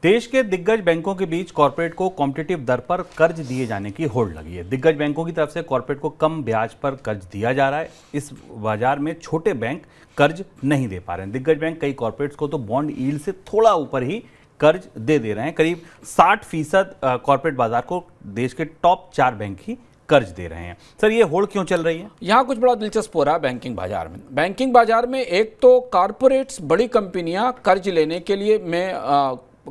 देश के दिग्गज बैंकों के बीच कॉर्पोरेट को कॉम्पिटिटिव दर पर कर्ज दिए जाने की होड़ लगी है। दिग्गज बैंकों की तरफ से कॉर्पोरेट को कम ब्याज पर कर्ज दिया जा रहा है। इस बाजार में छोटे बैंक कर्ज नहीं दे पा रहे हैं। दिग्गज बैंक कई कॉर्पोरेट्स को तो बॉन्ड यील्ड से थोड़ा ऊपर ही कर्ज दे रहे हैं। करीब 60% कॉर्पोरेट बाजार को देश के टॉप 4 बैंक ही कर्ज दे रहे हैं। सर, ये होड़ क्यों चल रही है? यहाँ कुछ बड़ा दिलचस्प हो रहा है बैंकिंग बाजार में। बैंकिंग बाजार में एक तो कॉर्पोरेट्स, बड़ी कंपनियां कर्ज लेने के लिए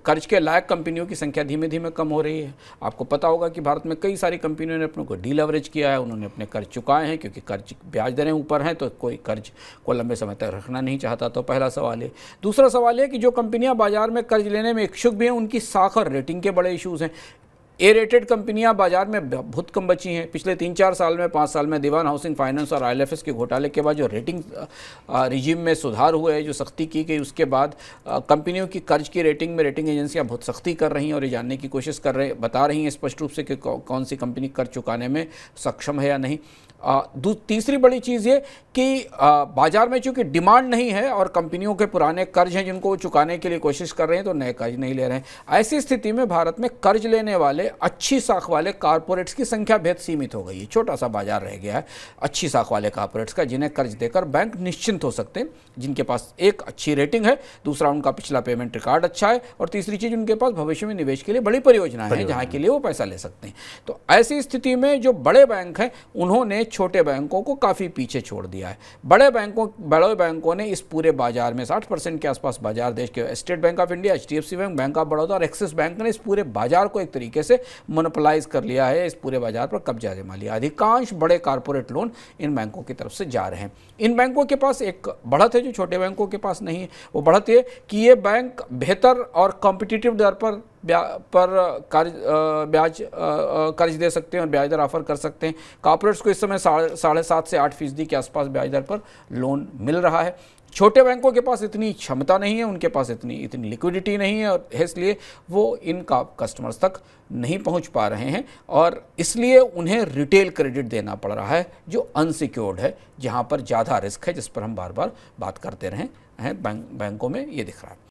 कर्ज के लायक कंपनियों की संख्या धीमे धीमे कम हो रही है। आपको पता होगा कि भारत में कई सारी कंपनियों ने अपनों को डीलेवरेज किया है, उन्होंने अपने कर्ज चुकाए हैं, क्योंकि कर्ज ब्याज दरें ऊपर हैं तो कोई कर्ज को लंबे समय तक रखना नहीं चाहता। तो पहला सवाल है। दूसरा सवाल है कि जो कंपनियां बाजार में कर्ज लेने में इच्छुक भी हैं, उनकी साख और रेटिंग के बड़े इशूज़ हैं। ए रेटेड कंपनियां बाजार में बहुत कम बची हैं। पिछले 3-4 साल में, 5 साल में दीवान हाउसिंग फाइनेंस और आईएलएफएस के घोटाले के बाद जो रेटिंग रिजीम में सुधार हुए हैं, जो सख्ती की गई, उसके बाद कंपनियों की कर्ज की रेटिंग में रेटिंग एजेंसियां बहुत सख्ती कर रही हैं और ये जानने की कोशिश बता रही हैं स्पष्ट रूप से कि कौन सी कंपनी कर्ज चुकाने में सक्षम है या नहीं। तीसरी बड़ी चीज़ ये कि बाजार में चूंकि डिमांड नहीं है और कंपनियों के पुराने कर्ज हैं जिनको वो चुकाने के लिए कोशिश कर रहे हैं, तो नए कर्ज नहीं ले रहे हैं। ऐसी स्थिति में भारत में कर्ज लेने वाले अच्छी साख वाले कॉर्पोरेट्स की संख्या बेहद सीमित हो गई है। छोटा सा बाजार रह गया है अच्छी साख वाले कॉर्पोरेट्स का, जिन्हें कर्ज देकर बैंक निश्चिंत हो सकते हैं, जिनके पास एक अच्छी रेटिंग है, दूसरा उनका पिछला पेमेंट रिकॉर्ड अच्छा है, और तीसरी चीज़ उनके पास भविष्य में निवेश के लिए बड़ी परियोजनाएं हैं जहाँ के लिए वो पैसा ले सकते हैं। तो ऐसी स्थिति में जो बड़े बैंक हैं उन्होंने छोटे बैंकों को काफ़ी पीछे छोड़ दिया है। बड़े बैंकों ने इस पूरे बाजार में 60% के आसपास बाजार, देश के state bank of India, HDFC bank, bank of Baroda और एक्सिस बैंक ने इस पूरे बाजार को एक तरीके से मोनोपोलाइज कर लिया है। इस पूरे बाजार पर कब्जा जमा लिया। अधिकांश बड़े कॉर्पोरेट लोन इन बैंकों की तरफ से जा रहे हैं। इन बैंकों के पास एक बढ़त है जो छोटे बैंकों के पास नहीं है। वो बढ़त ये कि ये बैंक बेहतर और कॉम्पिटिटिव दर पर कर्ज दे सकते हैं और ब्याज दर ऑफर कर सकते हैं। कॉर्पोरेट्स को इस समय 7.5 से 8% के आसपास ब्याज दर पर लोन मिल रहा है। छोटे बैंकों के पास इतनी क्षमता नहीं है, उनके पास इतनी लिक्विडिटी नहीं है, और इसलिए वो इन कस्टमर्स तक नहीं पहुंच पा रहे हैं, और इसलिए उन्हें रिटेल क्रेडिट देना पड़ रहा है जो अनसिक्योर्ड है, जहां पर ज़्यादा रिस्क है, जिस पर हम बार बार बात करते रहे हैं। बैंकों में ये दिख रहा है।